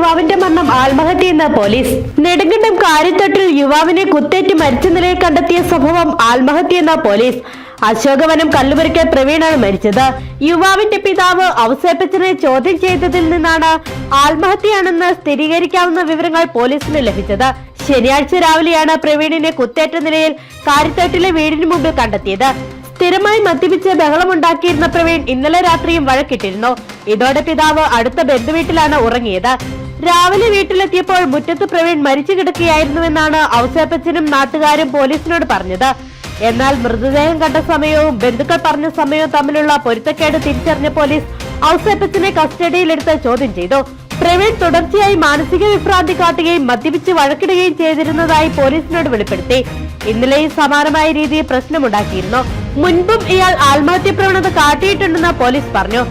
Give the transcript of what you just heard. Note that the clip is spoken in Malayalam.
യുവാവിന്റെ മരണം ആത്മഹത്യയെന്ന് പോലീസ്. നെടുങ്കണ്ടം കാര്യത്തട്ടിൽ യുവാവിനെ കുത്തേറ്റ് മരിച്ച നിലയിൽ കണ്ടെത്തിയ സംഭവം ആത്മഹത്യയെന്ന് പോലീസ്. അശോകവനം കല്ലുപറിക്കൽ പ്രവീണാണ് മരിച്ചത്. യുവാവിന്റെ പിതാവ് ഔസേപ്പച്ചനെ ചോദ്യം ചെയ്തതിൽ നിന്നാണ് ആത്മഹത്യയാണെന്ന് സ്ഥിരീകരിക്കാവുന്ന വിവരങ്ങൾ പോലീസിന് ലഭിച്ചത്. ശനിയാഴ്ച രാവിലെയാണ് പ്രവീണിനെ കുത്തേറ്റ നിലയിൽ കാര്യത്തട്ടിലെ വീടിന് മുമ്പിൽ കണ്ടെത്തിയത്. സ്ഥിരമായി മദ്യപിച്ച് ബഹളമുണ്ടാക്കിയിരുന്ന പ്രവീൺ ഇന്നലെ രാത്രിയും വഴക്കിട്ടിരുന്നു. ഇതോടെ പിതാവ് അടുത്ത ബന്ധുവീട്ടിലാണ് ഉറങ്ങിയത്. രാവിലെ വീട്ടിലെത്തിയപ്പോൾ മുറ്റത്ത് പ്രവീൺ മരിച്ചു കിടക്കുകയായിരുന്നുവെന്നാണ് ഔസേപ്പച്ചനും നാട്ടുകാരും പോലീസിനോട് പറഞ്ഞത്. എന്നാൽ മൃതദേഹം കണ്ട സമയവും ബന്ധുക്കൾ പറഞ്ഞ സമയവും തമ്മിലുള്ള പൊരുത്തക്കേട് തിരിച്ചറിഞ്ഞ പോലീസ് ഔസേപ്പച്ചനെ കസ്റ്റഡിയിലെടുത്ത് ചോദ്യം ചെയ്തു. പ്രവീൺ തുടർച്ചയായി മാനസിക വിഭ്രാന്തി കാട്ടുകയും മദ്യപിച്ച് വഴക്കിടുകയും ചെയ്തിരുന്നതായി പോലീസിനോട് വെളിപ്പെടുത്തി. ഇന്നലെയും സമാനമായ രീതിയിൽ പ്രശ്നമുണ്ടാക്കിയിരുന്നു. മുൻപും ഇയാൾ ആത്മഹത്യ പ്രവണത കാട്ടിയിട്ടുണ്ടെന്ന് പോലീസ് പറഞ്ഞു.